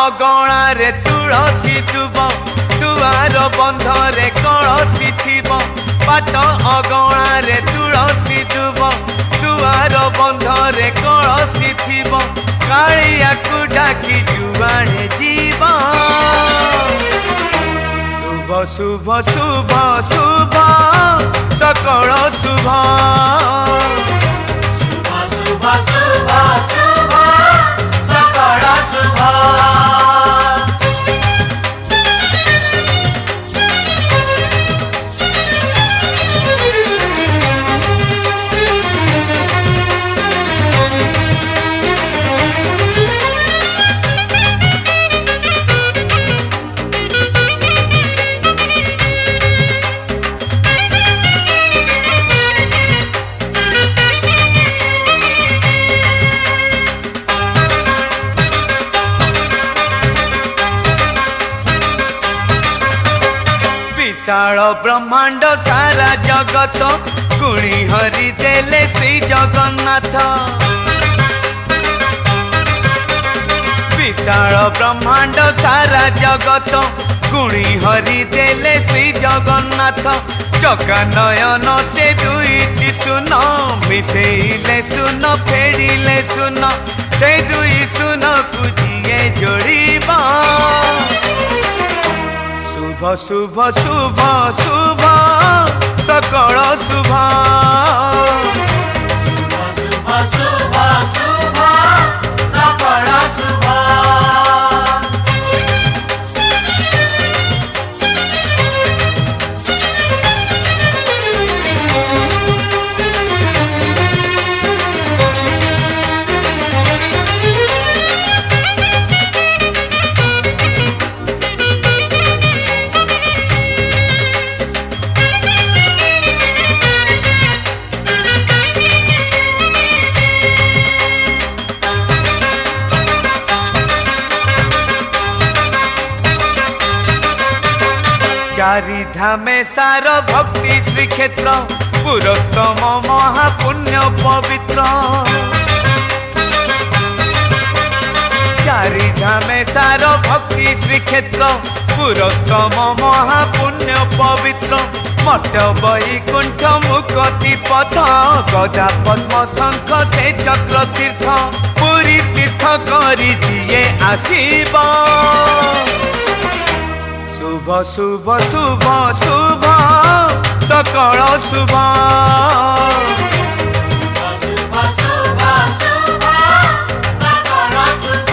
अगणा रे तुलसी दुब दुआर बंधरे कलसी थिब बाट अगणा रे तुलसी दुब दुआर बंधरे कलसी थिब कालिया को डाकी जुआड़े जीव शुभ शुभ शुभ शुभ सकल शुभ शुभ शुभ शुभ शुभ सकल शुभ विशाल ब्रह्मांड सारा जगत गुणी हरि देले श्री जगन्नाथ विशाल ब्रह्मांड सारा जगत गुणी हरि देले श्री जगन्नाथ चका नयन से दुईटी सुन मिसेइले सुन फेरिले सुन से दुई सुन कुजिए जोड़ीबा शुभ शुभ शुभ शुभ सकल शुभ शुभ शुभ शुभ सकल शुभ चारि धामे सार भक्ति श्री क्षेत्र पुरस्तम महापुण्य पवित्र चारि धामे सार भक्ति श्री क्षेत्र पुरस्तम महापुण्य पवित्र मठ वैकुंठ मुक्ति पथ गदा पद्म शंख से चक्र तीर्थ पुरी तीर्थ करी दिए आसीब शुभ शुभ शुभ शुभ सकल शुभ शुभ शुभ शुभ सकल शुभ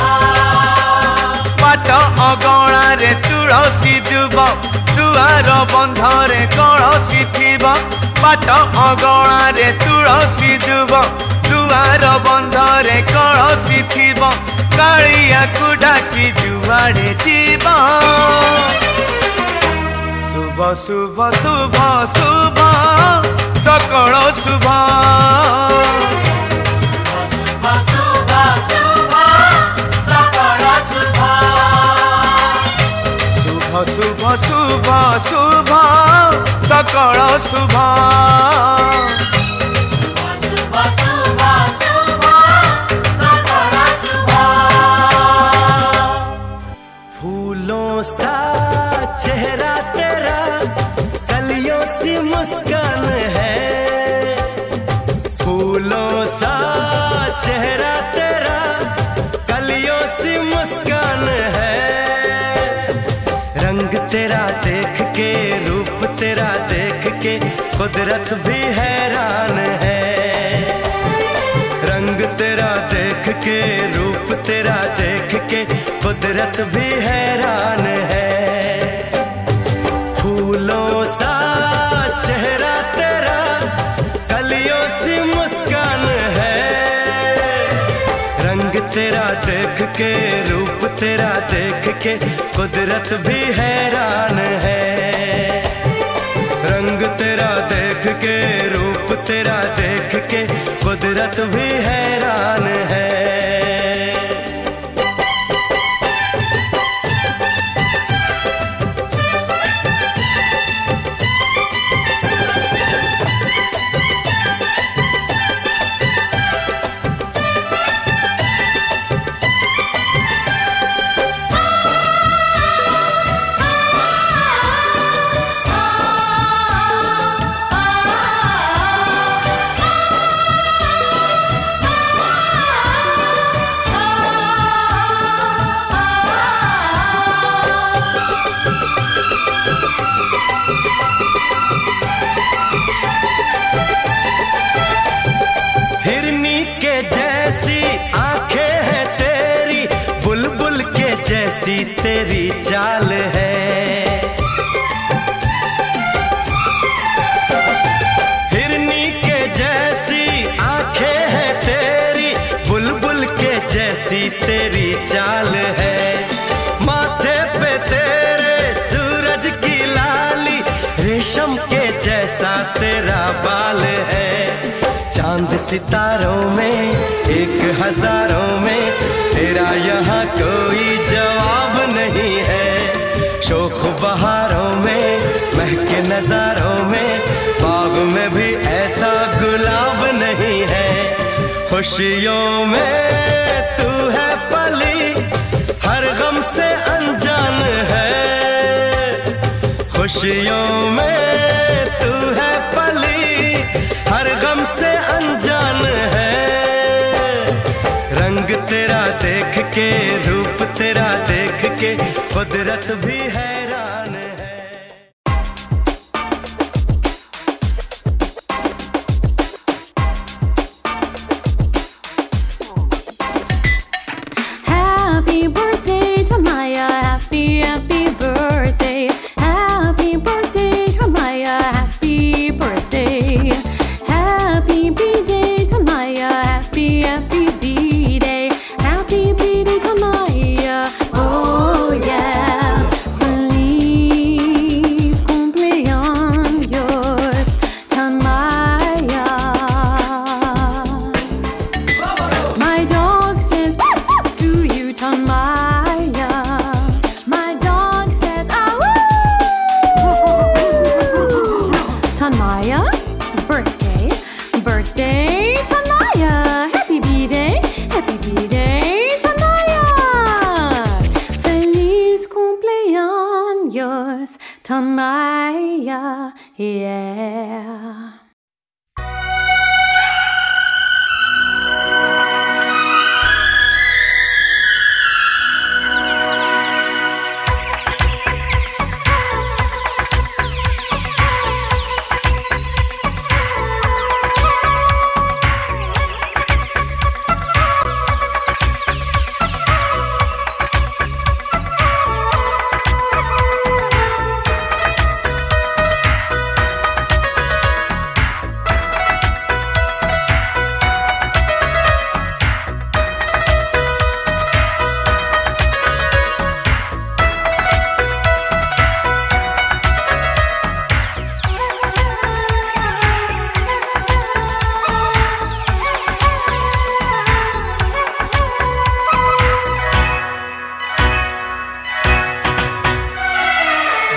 बाट अगणा रे तुलसी दुब दुआर बंधरे कलसी थिब बाट अगणा रे तुलसी दुब दुआर बंधरे कलसी थिब कालिया को डाकी जुआड़े जीव शुभ शुभ शुभ शुभ सकल शुभ शुभ शुभ शुभ सकल शुभ शुभ शुभ शुभ सकल शुभ शुभ शुभ शुभ सकल शुभ फूलों सा चेहरा तेरा कलियों सी मुस्कान है फूलों सा चेहरा तेरा कलियों सी मुस्कान है रंग तेरा देख के रूप तेरा देख के कुदरत भी हैरान है रंग तेरा देख के रूप तेरा देख के कुदरत भी हैरान है फूलों सा चेहरा तेरा कलियों सी मुस्कान है रंग तेरा देख के रूप तेरा देख के कुदरत भी हैरान है रंग तेरा देख के रूप तेरा देख के कुदरत भी हैरान है के जैसी आंखें हैं तेरी, बुलबुल के जैसी तेरी चाल है। हिरनी के जैसी आंखें हैं तेरी, बुलबुल के जैसी तेरी चाल है। माथे पे तेरे सूरज की लाली, रेशम के जैसा तेरा बाल है। चांद सितारों में एक हजारों में तेरा यहाँ कोई जवाब नहीं है। शोख बहारों में महके नजारों में बाग में भी ऐसा गुलाब नहीं है। खुशियों में तू है पली, हर गम से अनजान है। खुशियों में तू है पली, हर गम से अनजान है। रंग तेरा देख के, रूप तेरा देख के कुदरत भी हैरान है। Happy birthday to Maya, happy, happy birthday. Happy birthday to Maya, happy birthday. Happy B-day to Maya, happy, happy B-day. Happy B-day to Maya, oh yeah. Feliz cumpleaños, Tanmaya. My dog says to you, Tanmaya. My dog says, Tanmaya, birthday, birthday, Tanmaya. Happy B-day, Tanmaya. Feliz cumpleaños, Tanmaya, yeah.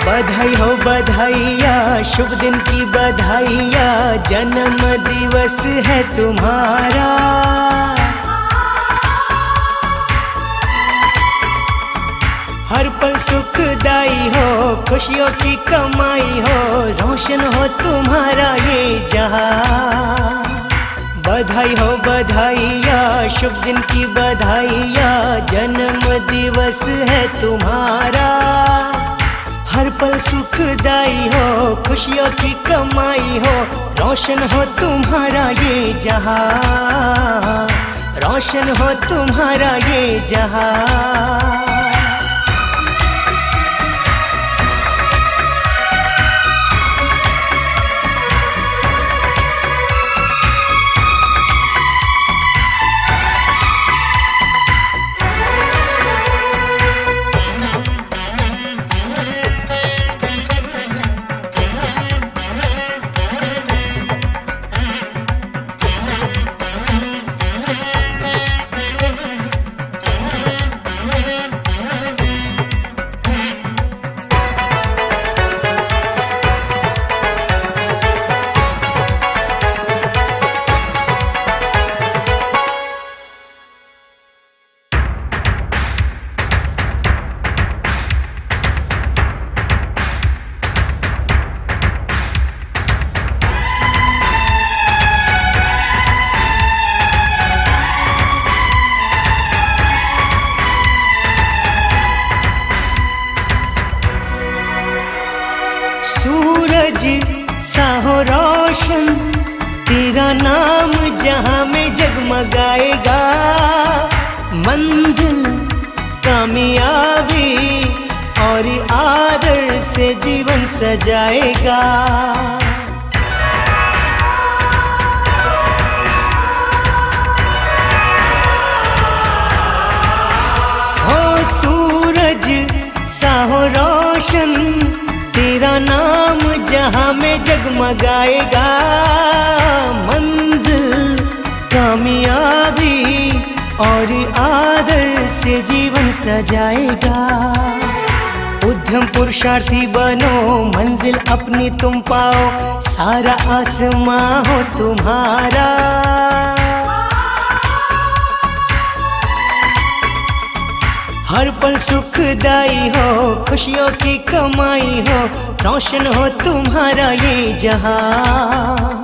बधाई हो बधाइया, शुभ दिन की बधाइया, जन्म दिवस है तुम्हारा। हर पल सुखदाई हो, खुशियों की कमाई हो, रोशन हो तुम्हारा ये जहां। बधाई हो बधाइया, शुभ दिन की बधाइया, जन्म दिवस है तुम्हारा। हर पल सुखदाई हो, खुशियों की कमाई हो, रोशन हो तुम्हारा ये जहां, रोशन हो तुम्हारा ये जहां। सूरज सा हो रोशन तेरा नाम जहां में जगमगाए। जगमगाएगा, मंजिल कामयाबी और आदर से जीवन सजाएगा। हो सूरज सा हो रोशन, तेरा नाम जहां में जगमगाएगा, मंजिल कामयाबी और आदर से जीवन सजाएगा। उद्यम पुरुषार्थी बनो, मंजिल अपनी तुम पाओ, सारा आसमां हो तुम्हारा। हर पल सुखदाई हो, खुशियों की कमाई हो, रोशन हो तुम्हारा ये जहां।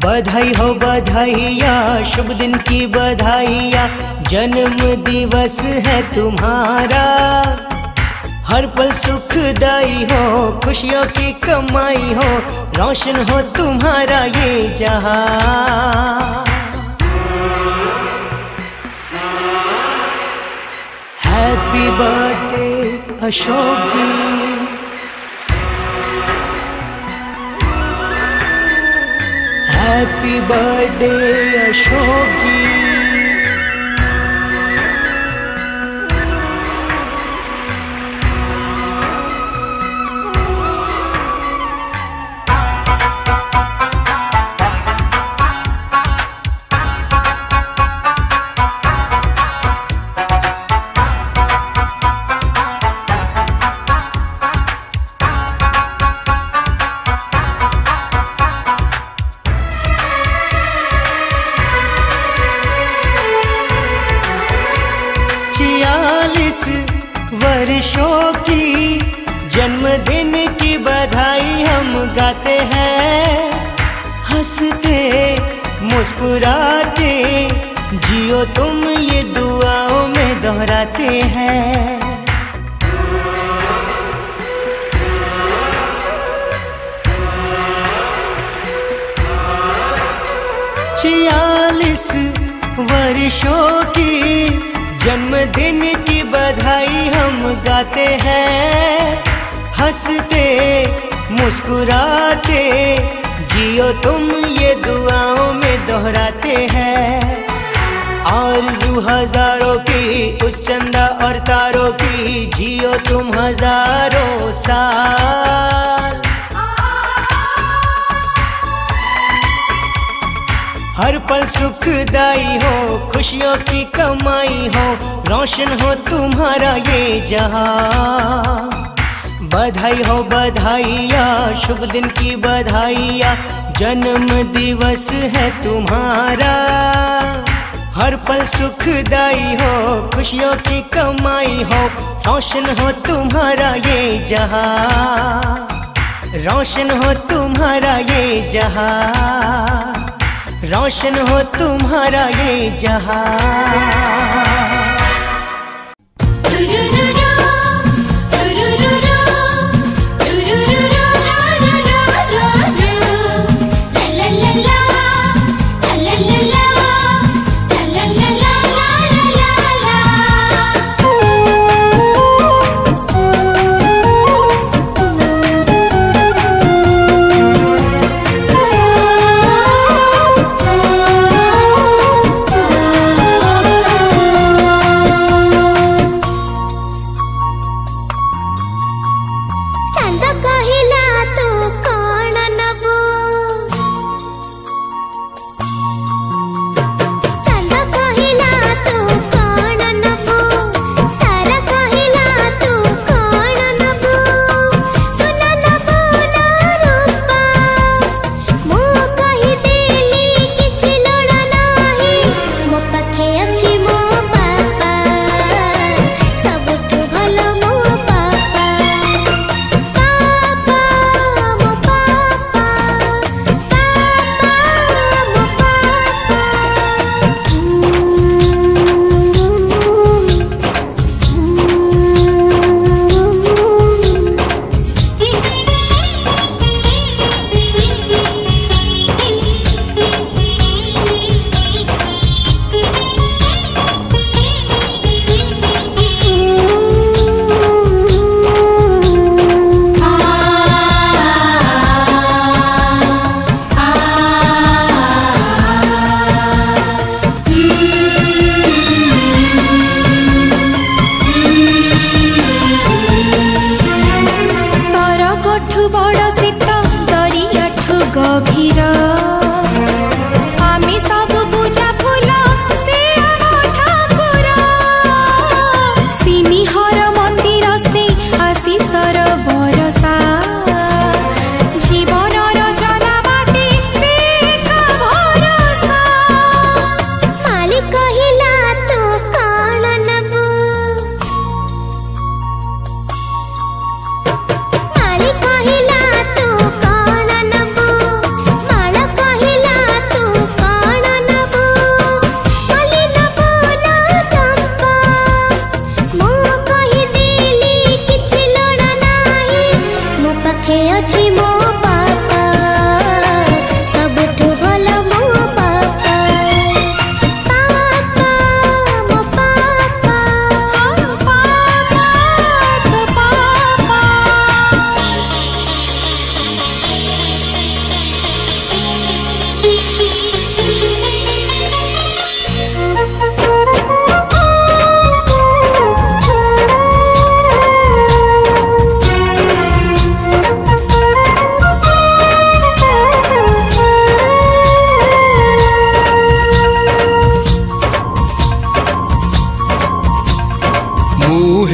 बधाई हो बधाइया, शुभ दिन की बधाइया, जन्म दिवस है तुम्हारा। हर पल सुखदाई हो, खुशियों की कमाई हो, रोशन हो तुम्हारा ये जहां। हैप्पी बर्थडे अशोक जी, हैप्पी बर्थडे अशोक जी। वर्षों की जन्मदिन की बधाई हम गाते हैं, हंसते मुस्कुराते जियो तुम ये दुआओं में दोहराते हैं। 46 वर्षों की जन्मदिन की बधाई हम गाते हैं, हंसते मुस्कुराते जियो तुम ये दुआओं में दोहराते हैं। आरज़ू हजारों की उस चंदा और तारों की जियो तुम हजारों साल। हर पल सुखदाई हो, खुशियों की कमाई हो, रोशन हो तुम्हारा ये जहां। बधाई हो बधाइया, शुभ दिन की बधाइया, जन्म दिवस है तुम्हारा। हर पल सुखदाई हो, खुशियों की कमाई हो, रोशन हो तुम्हारा ये जहां। रोशन हो तुम्हारा ये जहां, रोशन हो तुम्हारा ये जहां।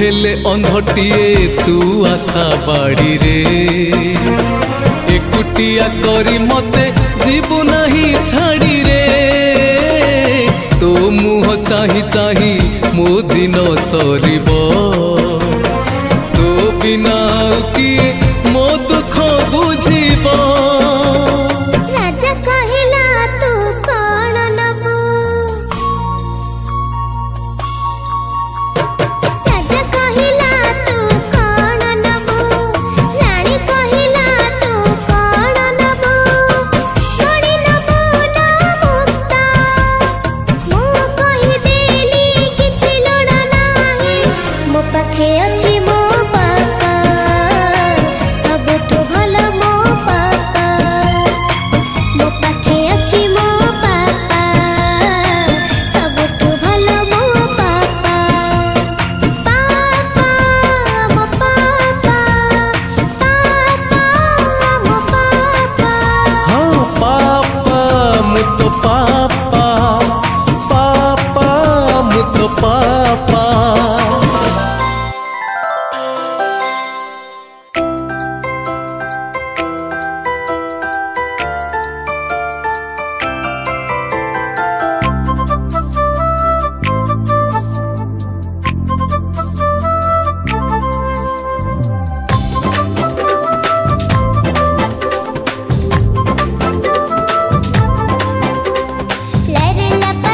हेले अंधटिए तू आशा बाड़ी रे एकुटिया करी मते जीवु नहीं छाड़ी रे तो मुह चाही चाही मो दिन सरीबो तो बिना किए मो दुख बुझीबो राजा कहिला तू कौन नबू राजा कहिला तू कौन नबू रानी कहिला तू कौन नबू मणि नबू ना मुक्ता मु कहि देली किछि लोड़ा नाही मो पाखे अछि मो पापा सबठु भलो मो पापा मो पाखे अछि मो पापा सबठु भलो मो पापा पापा मो पापा पापा मो पापा हाँ पापा मुतो पापा पापा मुतो पापा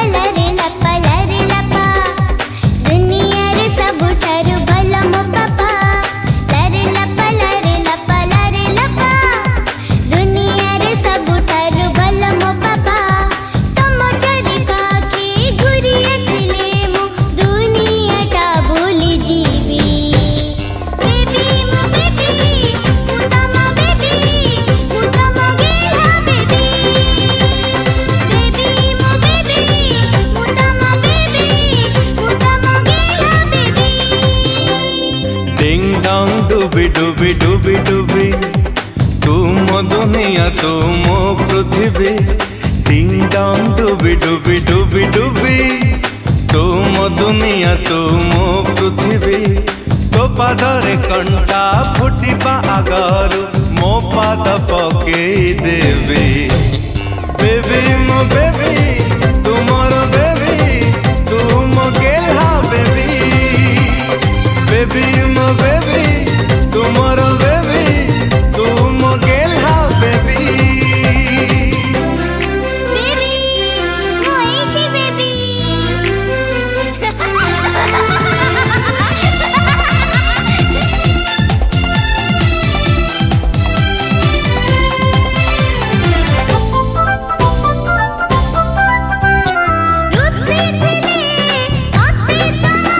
लरे लपा दुनिया रे सबठारु भलो मो पापा लरे लपा दुनिया रे सबठारु भलो मो पापा तम चारि पाखे घुरी आसिले मु दुनिया टा भूली जीवी बेबी मो बेबी मु तम गेला बेबी बेबी मो बेबी मु तम गेला बेबी डिंग डोंग डुबी डुबी डुबी डुबी तू मो दुनिया तू मो पृथ्वी डिंग डोंग डुबी डुबी डुबी डुबी तू मो दुनिया तू मो पृथ्वी तो पादरे कंटा फुटिबा आगरु मो पाद पकेई देवी बेबी मो बेबी तू मोर बेबी तू मो गेल्हा बेबी बेबी मो बेबी तू मोर बेबी तू मो गेल्हा बेबी बेबी मो एठी बेबी रुसी दिले हसी तमा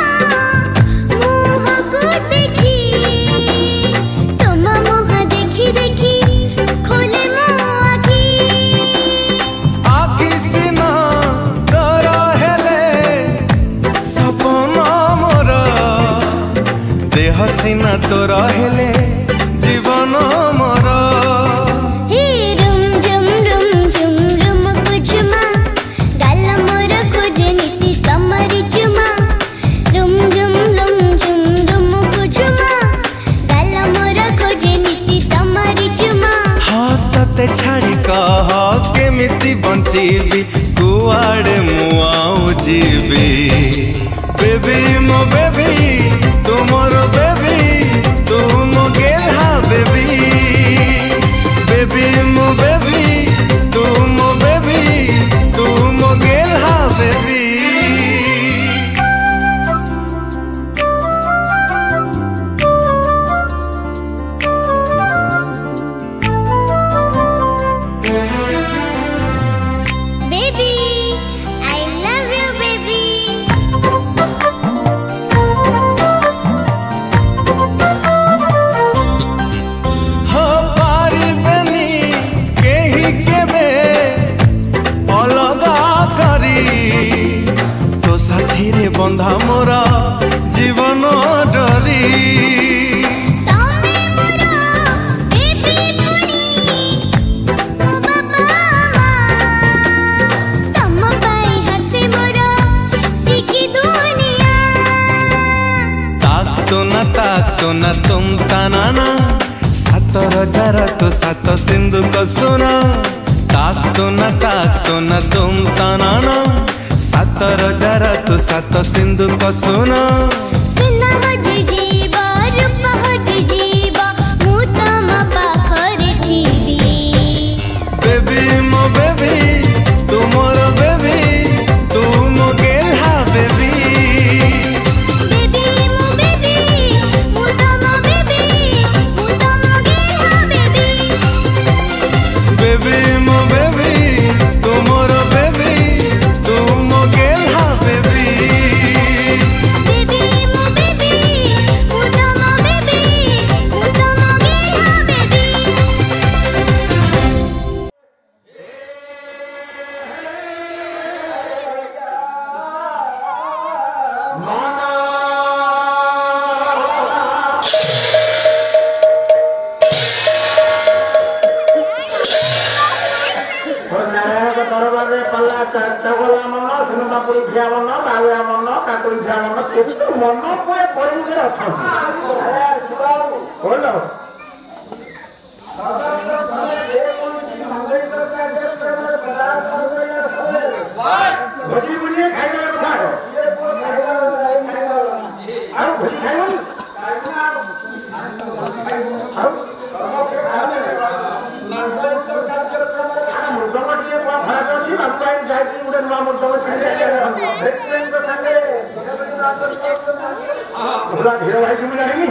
मुह को देखी तुम मुह देखी देखी खोले मो आखी आखि सिना तोर हेले सपना मोर देह सिना तोर हेले जीवन मोर हे रुम रुम कुछमा गाल मोर खोजे नीति कमरी चुमा रुम कुछमा गाल मोर खोजे नीति कमरी चुमा हाँ तते छाड़ी कह केमिति बंचीबी कुआड़े मुआऊ जीवी बेबी मो बेबी तू मोर बेबी तू मो गेल्हा बेबी बेबी मो बेबी तू मो बेबी तू मो गेल्हा baby baby I love you baby तो न तुम ताना सातर जार तो सात सिंधु को सुना ताक तो न तुम ताना सातर जार तो सात सिंधु को सुना सुना हजी जीवा रूप हजी जीवा मु तम पाखरे थीबी बेबी मो बेबी तू मोर बेबी तू मो गेल्हा बेबी बेबी मु तम बेबी मु तम गेल्हा बेबी बेबी मो बेबी तू मोर बेबी तू मो गेल्हा बेबी बेबी मु तम बेबी मु तम गेल्हा बेबी ନାରାୟଣଙ୍କ ଦରବାରରେ ପାଲା ଚଗଲା ମନ ସିନେମା ପରୀକ୍ଷା ମନ ବାଉଆ ମନ କାକୁଡ଼ିଆ ମନ କେମିତି ମନ କୁଏ ପରିବେଶରେ ଅଛନ୍ତି ଭୋଜି ବୁଲିଏ ଖାଇବା କଥା ଆଉ ଭୋଜି ଖାଇବନି ଆଉ ମୃଦଙ୍ଗ ଟିକେ କଣ ଖରାପ ଅଛି ଲାଗୁଆଇ ଯାଇଛି ଗୋଟେ ନୂଆ ମୃଦଙ୍ଗ ପୁରା ଧୀର ଭାଇକି ମୁଁ ଜାଣିନି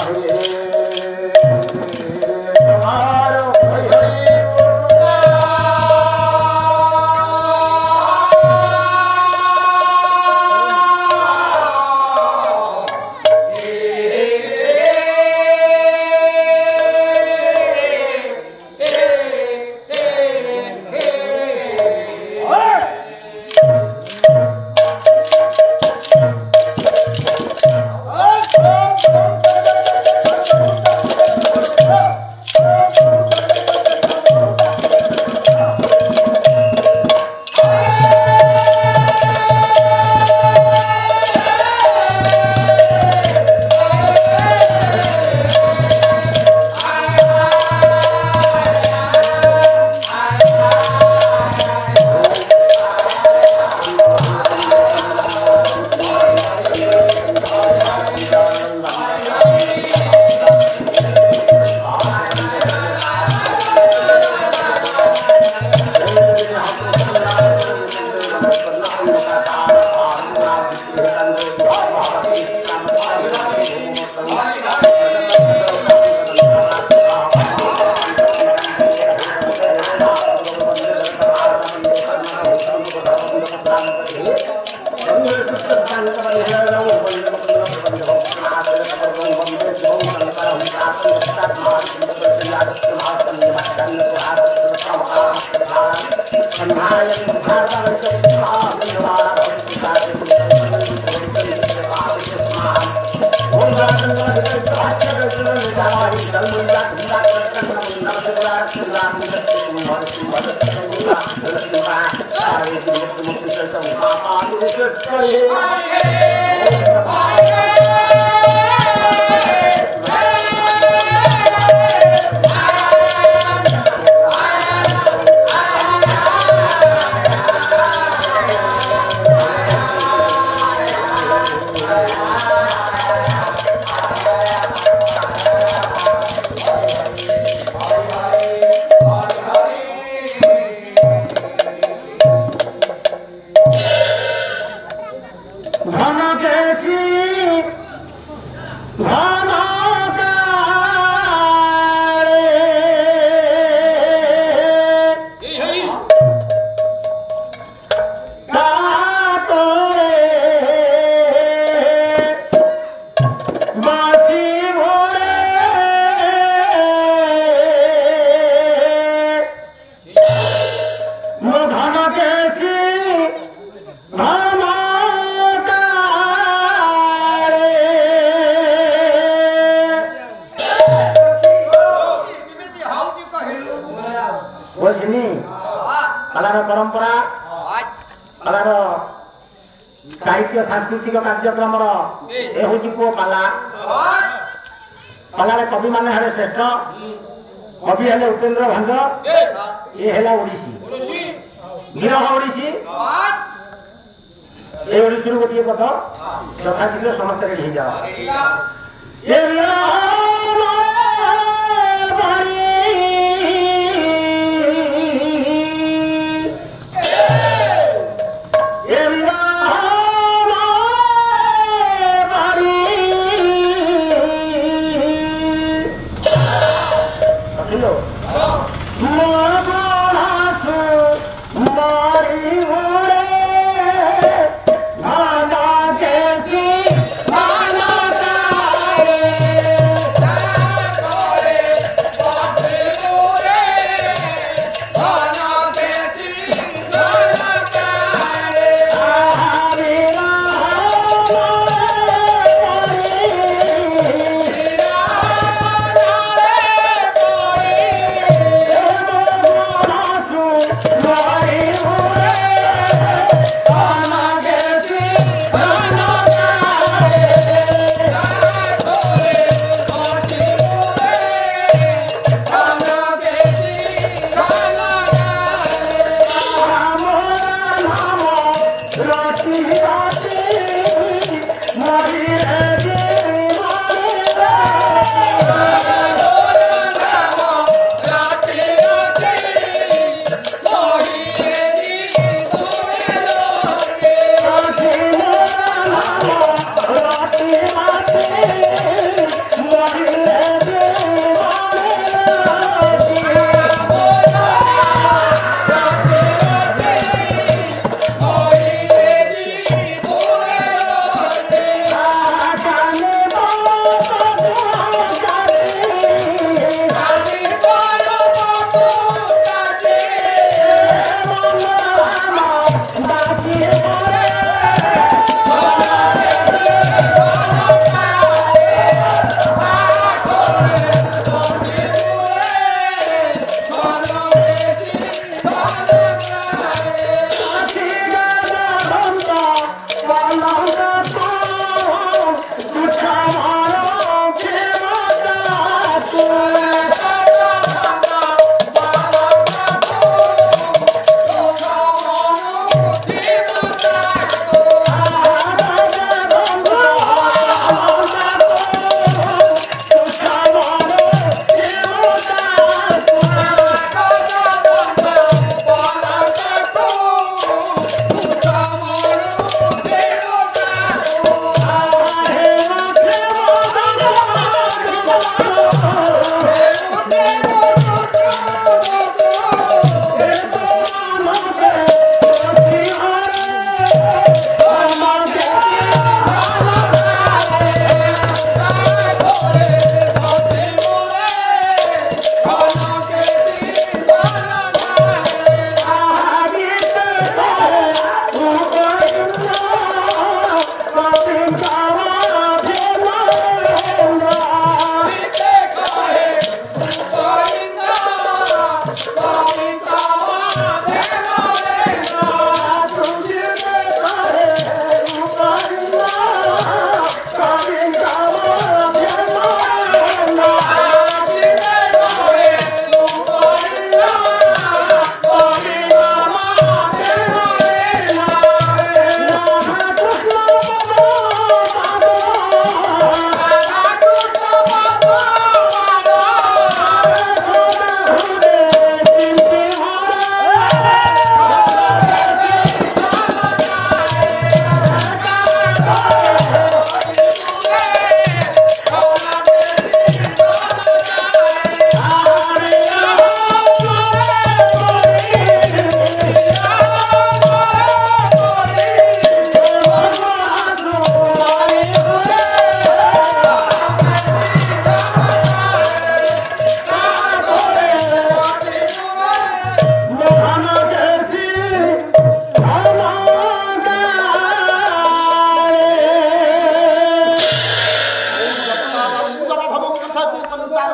Hare सांस्कृतिक कार्यक्रम ये हूँ पो पाला पालार कवि मान हेले श्रेष्ठ कवि हेले उपेन्द्र भंज ये है ओडिसी गिरह ओडिसी ये ओडिसी गोटे पद यथाशीघ्र समस्त रेडी हो जाओ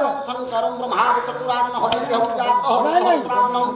शंकरं ब्रह्माविचतुरानन हरिहं जातः हरित्राणं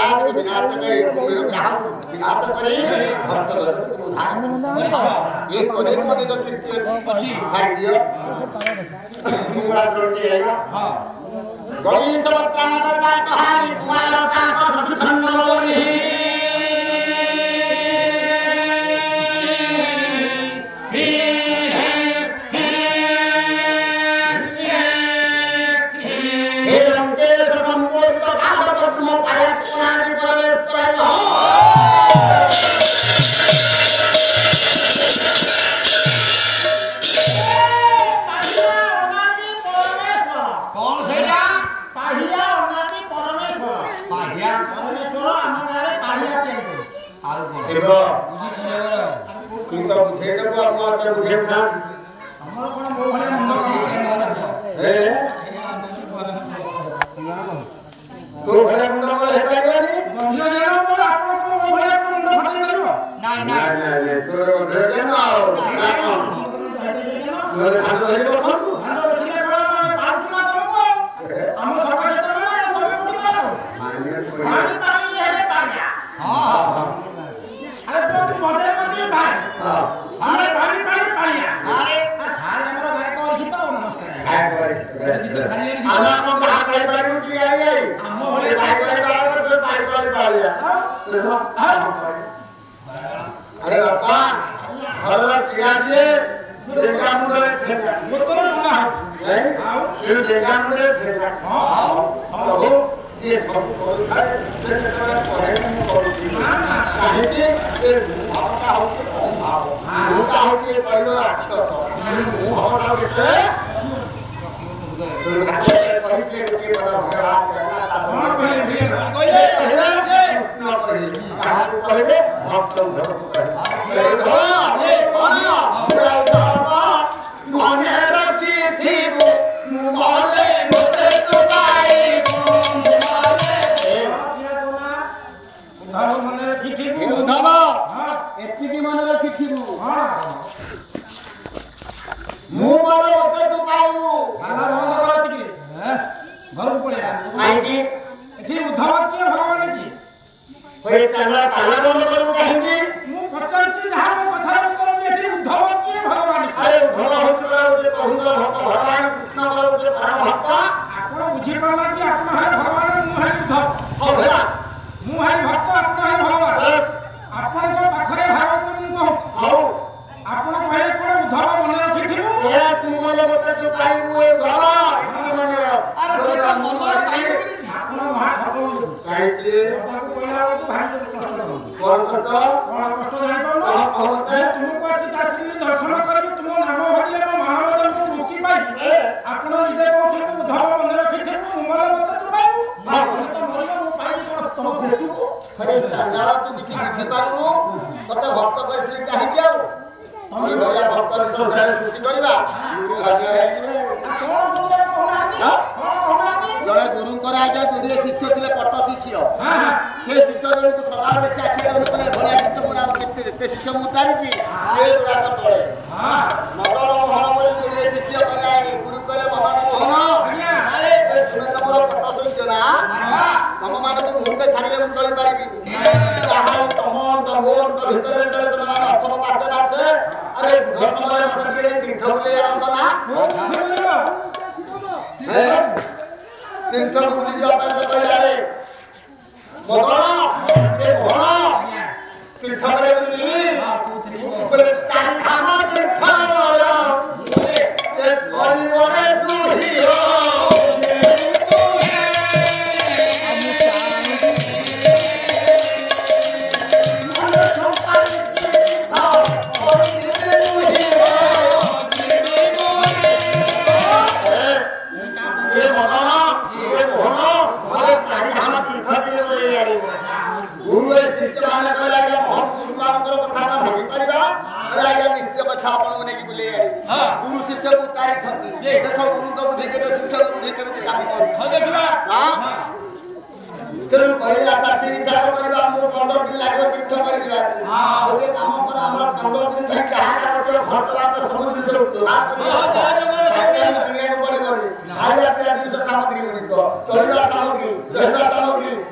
अनादि विनाश गई मेरे ग्राम विनाश करी भक्त जगत को उद्धार ये कोने कोने का कीर्ति खाई दियो मुंगला द्रोटी है हां गई सब प्राण का जान कहानी तुम्हारा प्राण का खंड होई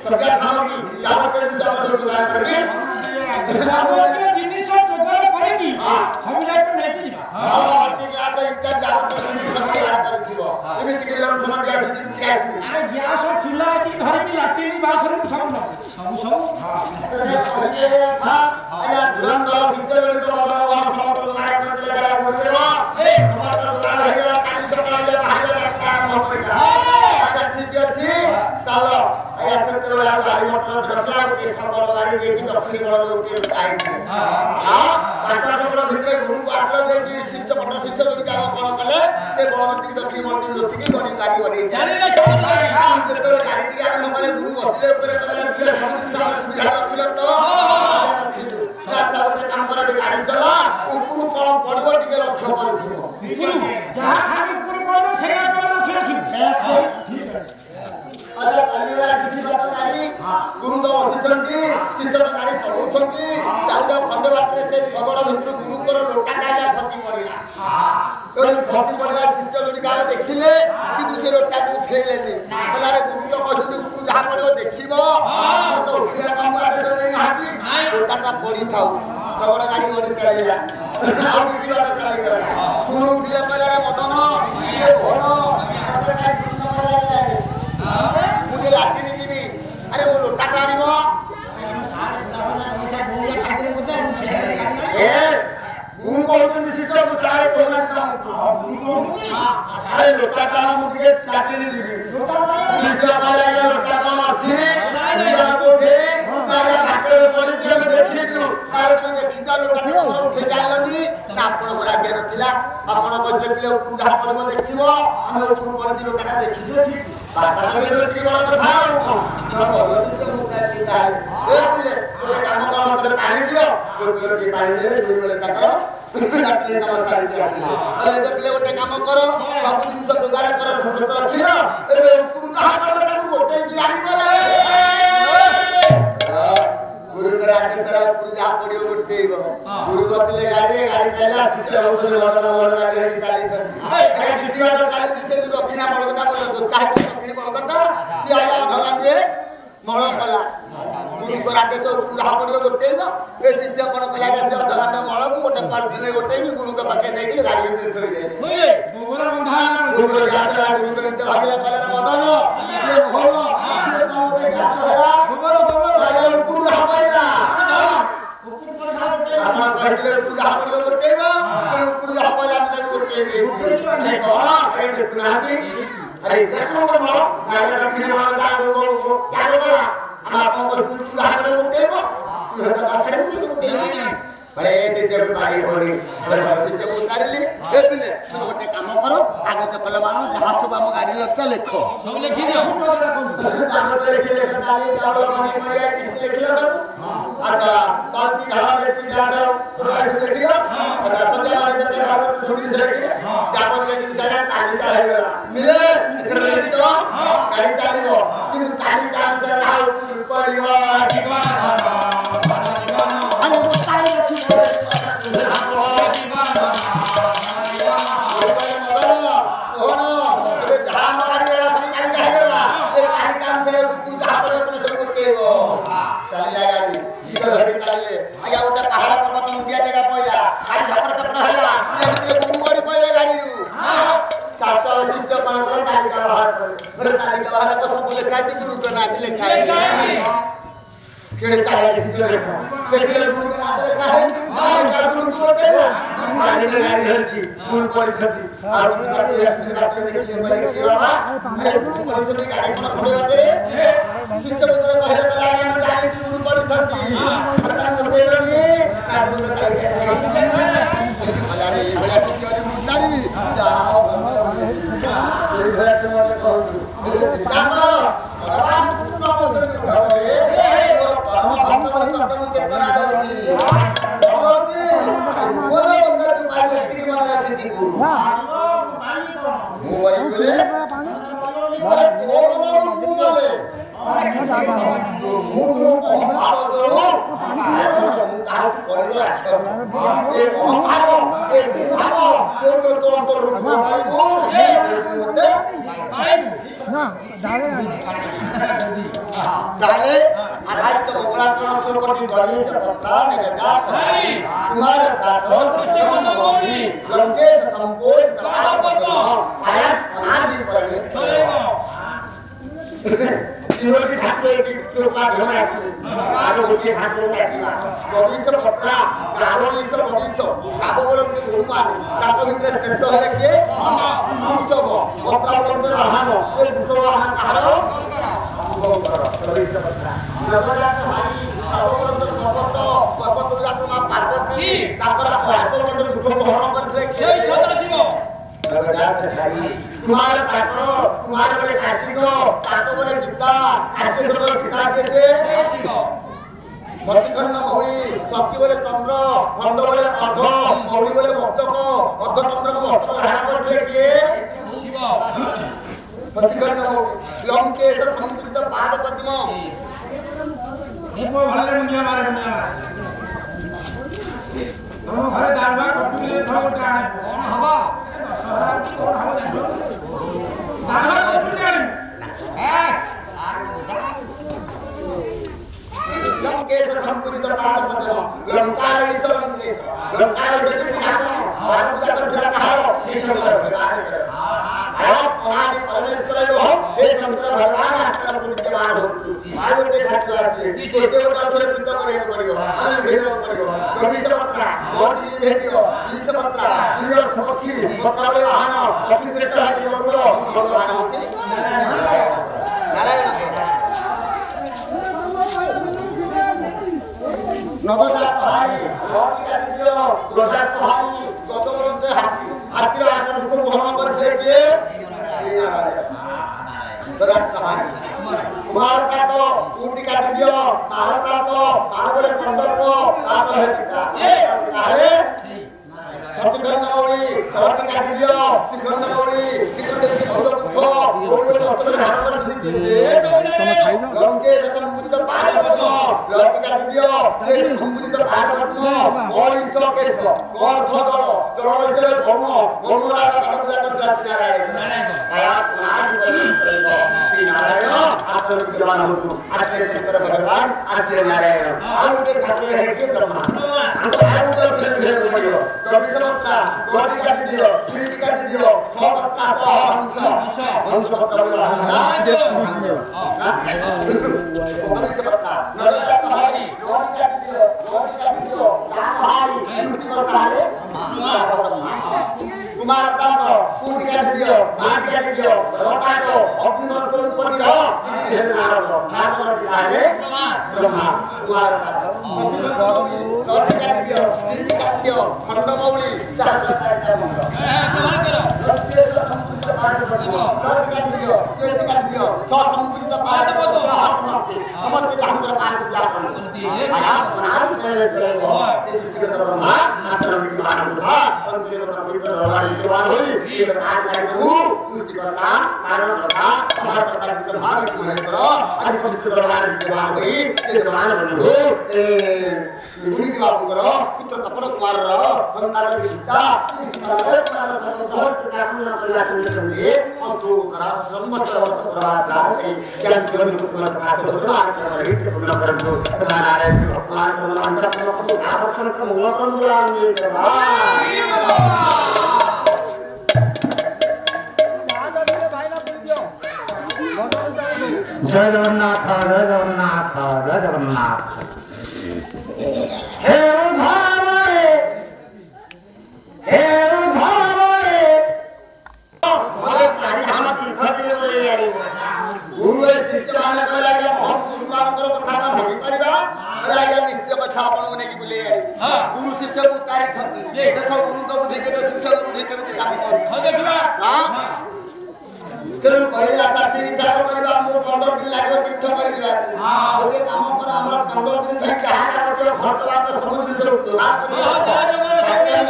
सगळ्या सामग्री याबद्दल जोगाड़ करके जिनिस जोगाड़ करके सब जाक नहीं जिबा हां बाल्टी ग्लास इत्यादि याबद्दल जिनिस सब जोगाड़ करथिबो एमिति के लोन समझ दिया अरे गैस चूल्हा की घर की लैट्रिन बाथरूम सब हां आया धुरंधर पिक्चर तो वाला समस्त जोगाड़ कर दिला गला कर देबो समस्त जोगाड़ हो गया काली सकाळ जे बाहर जाता आरंभ करिया अच्छा ठीक अछि चलो आया सत्तर वाला गाड़ी मोटर रखला के सकल गाड़ी जे की दक्षिण गण के आई हां पाटा सकल भितर गुरु को आश्रय दे की शिष्य पट शिष्य जोडी का कोन कले से बळदती दक्षिण गण जोडी की गणी गाड़ी बनी चले जेतले गाड़ी की आरंभ कले गुरु बसले ऊपर कले पिले सुविधा रखिलो तो आया रखिलो अच्छा बते काम करे गाड़ी चला ऊपर कोन पड़बो टिके लक्ष्य करथिबो जहां खाली ऊपर पड़बो सेया कले रखि अच्छा कलिया किसी बात गाड़ी गुरु तो बसिचंती शिष्य गाड़ी चलाउछंती जाउ जाउ खंडे बाटरे से सगड़ भितर गुरु कर लोटा काया खसी पड़िला खसी पड़िला शिष्य जोडी का देखिले कि से लोटा को उठेलेनी बलारे गुरु तो कहछंती ऊपर जहा पड़ो देखिबो तो उठिया काम बात चले हाथी लोटा का पड़ी थाउ सगड़ गाड़ी ओडी चलेला आउ किसी बात चलेला गुरु उठिले बलारे मदन ये भलो मुझे लाठी नहीं जीवी अरे वो लोटा टाणीबो ए गुरु कहते शिष्य को चाहे कहता अरे लोटा टाण मुझे लाठी नहीं जीवी शिष्य वाला ये लोटा टाण अछि या कोठे मारे बाटे पड़ी के देखि तू अरे तुम देखि जा लोटा टाण उठे जाइलनी ना आपण बरा के नथिला आपण बजले पिले उठा पड़बो देखिबो हम ऊपर पड़ी लोटा देखि बाता के जोती बड़ा कथा तो बोलो तो मुकाल निकाल ए बोले तो काम कर मतलब पानी दियो तो की पानी दे जोरी बोले का करो लाठी काम सारी दिया अरे देखले ओटे काम करो सब दिन तो जोगाड़ करो छोट रखियो ए ऊपर कहां पड़बे ताकू गोटे की आनी करे गुरु करा के चला ऊपर जा पड़ियो गोटेइबो गुरु बसले गाड़ी चला किसी औषध वाला गाड़ी निकाली कर अरे किसी बात काली दिसे तो दक्षिणा बळगता बोले तो काहे बळगता सी आया भगवान रे मळ कला गुरु को राते तो पूजा पड़ियो गोटेइबो ए शिष्य कोन कला के भगवान मळ को गोटे पार्टी ले गोटेइबो गुरु के पाके नै कि गाड़ी में थोड़ी जाए ओए गोबर बंधा गुरु जातला गुरु के तो हगला कला मदन ये होलो ये जातला गोबर आया पूजा पाइला आपण कहले पूजा पड़ियो गोटेइबो पूजा पाइला मते गोटेइबो अरे कोन ए देखनाती अरे देखो बोलो गाड़ी दक्षिण वाला जाओ क्या बोला हम आपको कुछ सुधार कर देबो तू तो बाछड़े मुझे बड़े ऐसे से गाड़ी बोली बड़े से उतारली ए पिले तुम गोटे काम करो आगे तो कलम जहां सब हम गाड़ी लक्ष्य लिखो सब लिखि दियो काम तो लिखि डाली चावल पानी परिया किसके लिखिलो सब अच्छा बाल्टी झाड़ा लेके जा दो लिखि दियो अच्छा तो हमारे जो बाबू छोटी से लिखि जाबो के दिन जगह तालिका है मिले इधर तो गाड़ी चालिबो किंतु ताली काम से रहा पड़ियो अरे वो ताली पहाड़ पर्वत मुंडिया जगह पइला गाड़ी झपड़ चपड़ हला गुरु गोड़ी पइला गाड़ी रु चारटा शिष्य कोन कर तालिका बाहर पर तालिका बाहर को सब लिखा है गुरु के नाम लिखा है केड़े चाहे शिष्य देखले गुरु के नाम लिखा है का गुरु करते गाड़ी में गाड़ी हरची गुरु कोई खती और उस गाड़ी देखिए मैं बाबा अरे कौन सी गाड़ी कोन खड़े रहते रे शिष्य बदले पहले पहले हम गाड़ी गुरु कोई खती पता करते रही का गुरु का अरे बड़ा की और मुतारी जाओ ये है तुम्हारे कौन चिंता करो भगवान तुम ना बोल रे और परम भक्त बन तत्व चेतना दौती भगवती बोले बंदर तू पाई व्यक्ति के मन रखती को मुवरी बोले अरे दोनों मुंह बोले ताले आधारित मंगलाचरण श्लोकटी गणेश पत्रा निगजा कुमार दातो सृष्टि लंकेश संपोष तपापतो आयात अनादि परमेश्वर जीवनटी ठाकुर की कृपा धोना आरो गोटे ठाकुर डाकिबा गणेश पत्रा गणेश गणेश काबोरम के गुरुमान ताको भितर श्रेष्ठ हेले के सब पत्रा बोलते आहान ए दुसो आहान आरो गणेश पत्रा जगन्नाथ भाई काबोरम के पर्वत पर्वत जातमा पार्वती ताकर आत्मबंध दुख हरण करथे के सदाशिव जगन्नाथ भाई कुमार ताको कुमार बोले कार्तिक ताको बोले पिता कार्तिक बोले पिता कैसे शशिखंड मौली शशि बोले चंद्र खंड बोले अर्ध मौली बोले मस्तक अर्ध चंद्र को मस्तक धारण करते किए शशिखंड मौली लंकेश संस्कृत पाद पद्म देखो भले मुंडिया मारे तुम घरे दाल भात कटुले खाओ टाणे कौन हवा दशहरा की कौन हवा जानो दाल भात कटुले लंकेश संस्कृत पाद पद्म लंकार ईश्वर लंकेश लंकार ईश्वर की जानो और पूजा करते कहारो ईश्वर आयात अनादि परमेश्वर जो हे शंकर भगवान आत्मा विद्यमान हो आरोग्य ठाकुर के छोटे छोटे अक्षर चिंता करे पड़ियो अनल भेजो पड़ियो गणित पत्रा मोटी जी भेजियो ईश पत्रा इंद्र सखी पत्रा वाहन अखि श्रेष्ठ है जोड़ो भगवान होती नारायण नगदा भाई मोटी का दियो दोसा भाई गतवरंते हाथी हाथीर आत्मा दुख ग्रहण करथे के श्री नारायण नगदा भाई कुमार का तो ऊटी का दियो भारत का तो बोले चंदन को आप है पिता है सचखंड मौली सौटी का दियो शिखंड मौली शिखंड के बहुत पुछो बोले मस्तक धारण कर दिते लंके संपूजित पाद पद्म लंके का दियो ये संपूजित पाद पद्म मौलिस केश अर्थ दल दल से धर्म राजा पाद पूजा करता नारायण आया पुनादि परमेश्वर श्री नारायण आत्मा विद्यमान हो आत्मा शंकर भगवान आत्मा नारायण आउके ठाकुर है के ब्रह्मा हमको आउके भेद पड़ियो गणेश पत्रा गोटी का दियो कीर्ति का दियो सौ पत्ता सौ हंस हंस पत्ता वाला गणेश पत्ता नरका भाई गोटी का दियो भाई कीर्ति पत्ता है कुमार ताको कीर्ति का दियो माटी का दियो भगवता को अपनी मंत्र उत्पत्ति रहो ये नारद नारद पिता है ब्रह्मा कुमार ताको गोटी का दियो कीर्ति का दियो खंड मौली चाहत कार्यक्रम कुमार करो संपूजित पाद पद्म गोटी का दियो कीर्ति का दियो सौ संपूजित पाद पद्म हाथमति समस्त जांगर पाद पूजा करते आया बनारस चले गए वो से सृष्टि ब्रह्मा आत्मा विद्यमान बुधा अंतिम पवित्र भगवान निर्वाण हुई ये कार्यक्रम को पूर्ति करना कारण करना हमारा पता ब्रह्मा महेश्वर आदि पवित्र भगवान निर्वाण हुई ये निर्वाण बंधु मुनि की बात करो पुत्र तपन कुमार रो संतान की पिता बहुत कामना प्रयास करके और तो करा सम्मत वर्ष प्रभाव का ज्ञान जीवन को पूर्ण करते हो भगवान का हित पूर्ण कर दो नारायण भगवान भगवान का आभूषण का मोहन बुलान ये जगन्नाथ जगन्नाथ जगन्नाथ हे उधारे हमारे हम तीर्थ ले आई गुरु शिष्य मान कला के हम गुरु मान करो कथा ना होई परिबा कला के निश्चय कथा आपण मने की बुले आई गुरु शिष्य को तारी थंती देखो गुरु को बुद्धि के शिष्य को बुद्धि के काम कर हो देखिबा हां तेरे कहले आता तीन चार परिबा हम 15 दिन लागो तीर्थ कर दिबा ओके काम पर हमरा 15 दिन धरि के हाथ करके खर्च बात सब दिन से बात करियो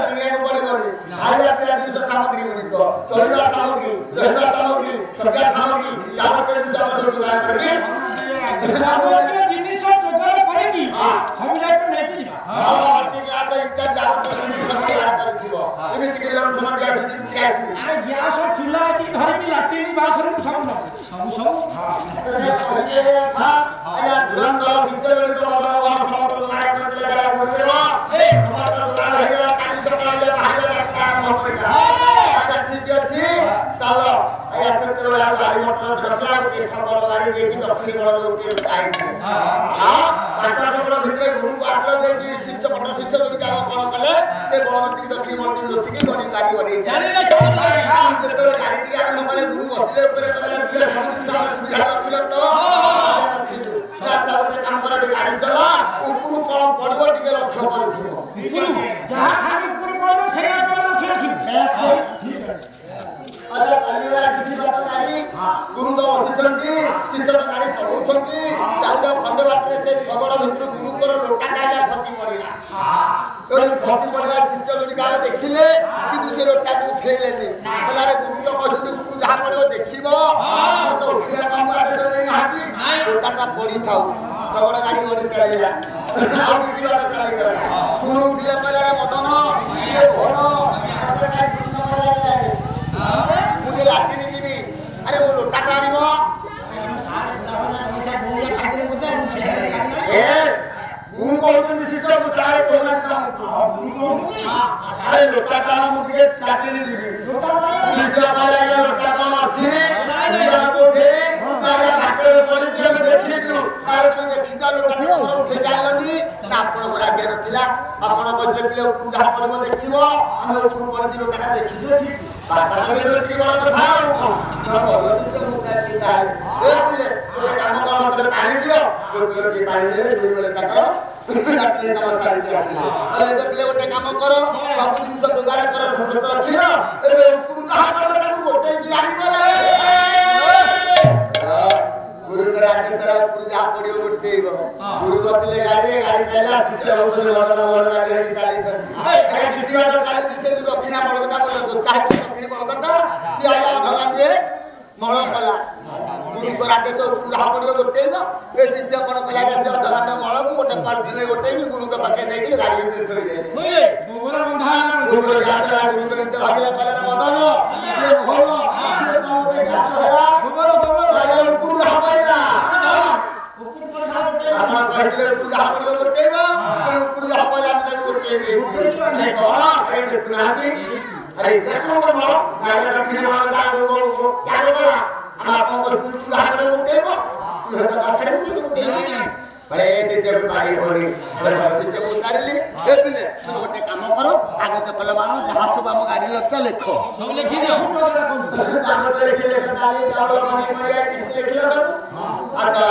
दुनिया को बड़े बड़े खाଇବା ପିଇବା ଜିନିଷ ସାମଗ୍ରୀ ଗୁଡ଼ିକ ଚଳିବା ସାମଗ୍ରୀ ରହିବା ସାମଗ୍ରୀ ସଜ୍ଜା ସାମଗ୍ରୀ ଯାବତୀୟ ଜିନିଷ ଆମର ଯୋଗାଡ଼ କରିକି ଜିନିଷ ଯୋଗାଡ଼ କରିକି ସବୁ ଯାକ ନେଇକି ଯିବା ଭଲ ବାଲ୍ଟି ଗ୍ଲାସ ଇତ୍ୟାଦି ଯାବତୀୟ ଜିନିଷ ଯୋଗାଡ଼ କରିଥିବ ଏମିତି କି ଲଣ୍ଠନ ଗ୍ୟାସ ଯେମିତି ଆରେ ଗ୍ୟାସ ଚୁଲା କି ଧରିକି ଲାଟ୍ରିନ୍ ବାଥରୁମ୍ ସବୁ ନବ ସବୁ दक्षिण बड़ गोटे पांच बड़ भितर गुरु को आश्रय देकी शिष्य पट शिष्य जो काम कौन कले से बड़ दक्षिण बड़ लुचिकी गणी गाड़ी बनी जो गाड़ी टी आरम्भ कले गुरु बसले सुविधा रखिल तो रखिलु काम कर गाड़ी चला उपरू कौन पड़ो टे लक्ष्य कर गुरु तो बसुंट शिष्य गाड़ी चलाउं जाऊ जाऊ खंड बाटे से शगड़ भितर गुरुकर लोटा टाइला खसी पड़ा खसी पड़ा शिष्य जो गाँव देखिले कि से लोटा को उठेले कहला गुरु तो कहते उपरू जहाँ पड़ो देख तो उठिया कम लोटा पड़ी था शगड़ गाड़ी गड़ी चलला किसी बात चलगला शुरू उठिले कहला मदन ये भल मुझे राति जी अरे वो लोटा टाणव लोटा टाण मुझे चाकरी गोटे काम कर सब जिन जोगाड़ कर रखी गोटे गुरु आगे चला जहाँ पड़ो गोटे गुरु बसले गाड़ी गाड़ी चलला दक्षिणा बड़गटा चाहे दक्षिण बड़गटा सी आया भगवान मल कला गुरु आदेश जहाँ पड़ो गोटे ये शिष्य कौन कला अधघंटा मल को गोटे पाल्टी गोटे गुरु के पाखे नहीं गाड़ी थोड़ी गुरु भागला कला मदन गोटे काम कर आगे तो कल मान जहाँ सब आम गाड़ी लक्ष्य लिख अच्छा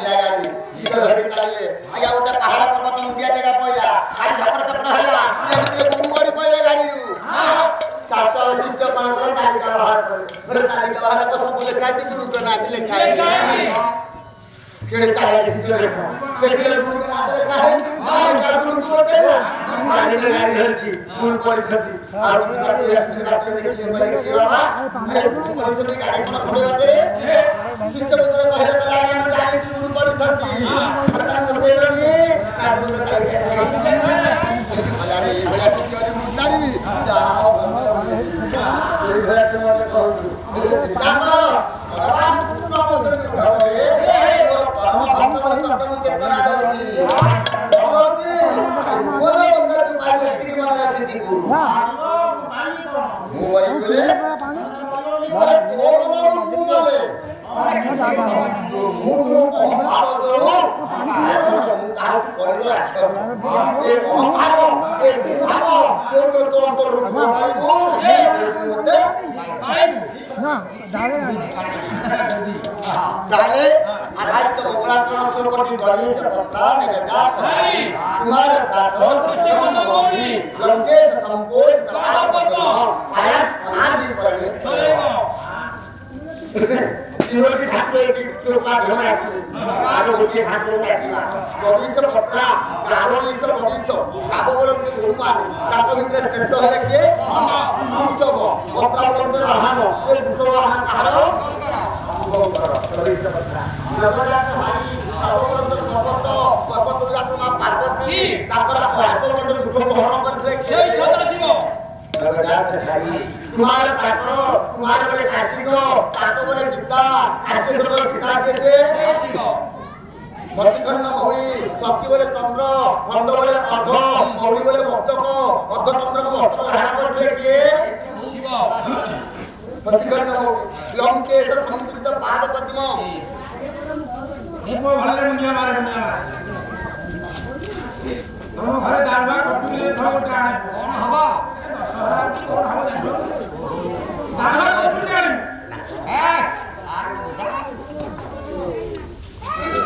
गाड़ी चलो कि पहाड़ पर्वत मुंडिया जगह पड़ा गाड़ी झपड़ झपड़ है गुरु गड़ी पड़ा गाड़ी चार्टा शिष्य कौन कर तालिका बाहर को सब लिखा है गुरु के नाम लिखा है केड़े चाहे शिष्य देखले गुरु के नाम लिखा है गुरु को बोलते हैं गाड़ी हरजी गुरु कोई खती और देखिए बाबा अरे परिस्थिति गाड़ी को खड़े रहते रे शिष्य बदले पहले पला में जाने की गुरु पड़ी खती पता करते रही गुरु का पला रे बड़ा की अरे मुंडारी भी जाओ ये है तुम्हारे कौन चिंता करो भगवान पूर्ण बोलते रे और परम भक्त वाले तत्व चेतना दौती दौती बोले बंदर तो पाई व्यक्ति की मन रखती को मुवरी बोले मारे दो मन बोले आधारित मंगलाचरण ठाकुर कृपा धरा आरो गोटे ठाकुर डाकिबा बगीच पत्रा गारोलीस बगीच काबोलम के गुरुमान ताको भितर श्रेष्ठ हेले के सब पत्रा बोलते रहान ए दुसो रहान कहारो बगीच पत्रा जगजात भाई काबोलम के ତାଙ୍କର ଆତ୍ମ ମଧ୍ୟ ଦୁଃଖକୁ ହରଣ କରିଥିଲେ সেই ସଦାଶିବ तुम्हारे काको तुम्हारे बोले कार्तिक काको बोले पिता कार्तिक बोले पिता कैसे शशिखंड मौली शशि बोले चंद्र खंड बोले अर्ध मौली बोले मस्तक अर्ध चंद्र को मस्तक धारण करते किए शशिखंड मौली लंकेश समुद्रित पाद पद्म एक भले मुंडिया मारे तुम घरे दाल भात कटुले था गोटे आने कौन हवा दशहरा की कौन हवा जानो दाल भात कटुले आने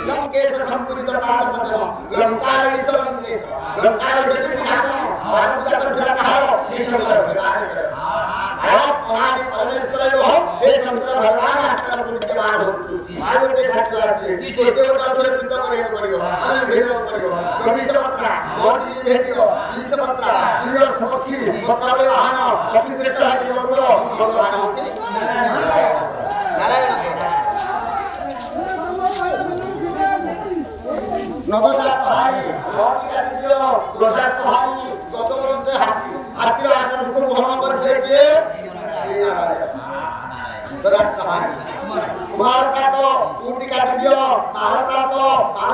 लंकेश समुद्रित पाद पद्म लंकार ईश लंकेश लंकार ईश के नाम और पूजा कर जरा कहारो शेष आप अनादि परमेश्वर जो हो हे शंकर भगवान आपका विद्यमान हो आगे के छात्र आते छोटे बच्चों से चिंता करे पड़ेगा अनिल भेजो पड़ेगा कभी से पत्रा और भी भेजियो इस पत्रा ये सखी पत्रा वाले वाहन ऑफिस से चला के बोलो भगवान होती नारायण नगदा भाई और क्या दियो दोसा भाई गदवरंते हाथी हाथीर आटा दुख ग्रहण करते के श्री नारायण दरात कहानी भारत का तो ऊटी काट दियो भारत का तो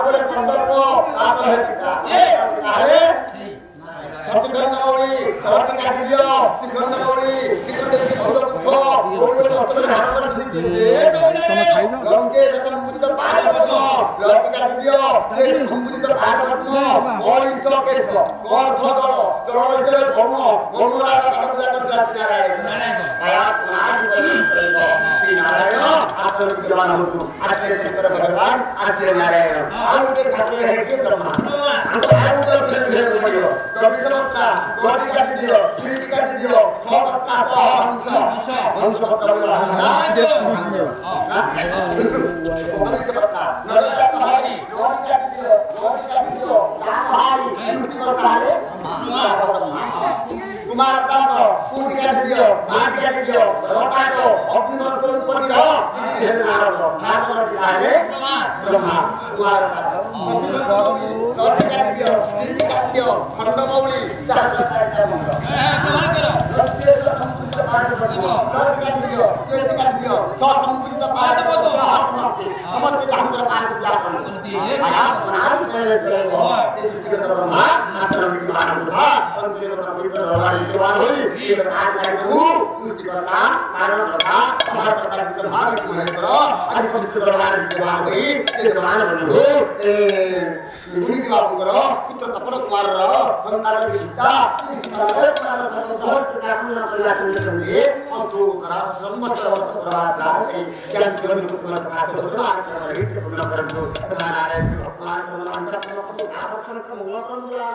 बोले संदर्भ आप है पिता काहे सचखंड मौली सौटी काट दियो शिखंड मौली शिखंड के बहुत पुछो बोले मस्त धारण कर दिते लंके समुद्रित पाद पद्म लंके काट दियो जे समुद्रित पाद पद्म मौलिश केश अर्थ दल दल से भौम भौमराज पाद पूजा करते नारायण आया नाच करेंगे श्री नारायण आपको विद्वान हो आजके शंकर भगवान आजके नारायण आउके ठाकुर है के ब्रह्मा हमको आउके फिर पड़ियो कवि समत्रा गोटी काट दियो कीर्ति काट दियो सपत्ता हंस हंस पत्ता वाला कवि समत्रा नलका भाई गोटी काट दियो भाई कीर्ति करता है कुमार तांतो कीर्ति काट दियो मार काट दियो भगवान को अपनी मंत्र उत्पत्ति रहो हे नारद नारद है ब्रह्मा कुमार तांतो गोटी काट दियो कीर्ति काट दियो खंड मौली चाहत कार्यक्रम करो गोटी काट दियो कीर्ति काट दियो समुद्रित पाद पद्म समस्त जामकर पाद पूजा करो आया बनार करे हो से सृष्टि ब्रह्मा मात्र विद्वान बुधा अंतर्गत पवित्र भगवान विद्वान होई ये कार्य करू सृष्टि करना कारण करना हमारा प्रकार के भाग को है करो आज पवित्र भगवान विद्वान होई ये विद्वान बनो ए मुनि की बात करो पुत्र तपन कुमार रहो संतान की सीता बहुत काम न प्रयास करेंगे और तो करा संवत्सर वर्ष प्रभात का है ज्ञान जीवन को पूर्ण करके भगवान का हित पूर्ण कर दो नारायण भगवान को अंदर को आकर्षण को मूल कर दिया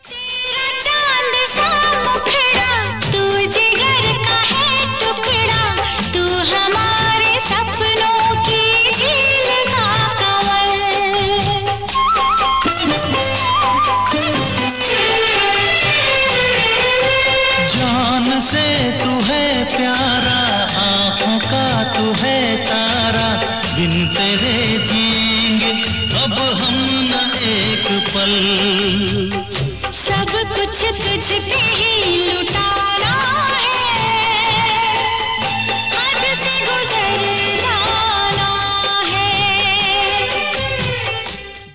तेरा चांद सा मुखड़ा तू जिगर का है टुकड़ा तू हमारे सपनों की झील का कंवल जान से तू है प्यारा आँखों का तू है तारा बिन तेरे जिएंगे अब हम न एक पल सब कुछ तुझ पे ही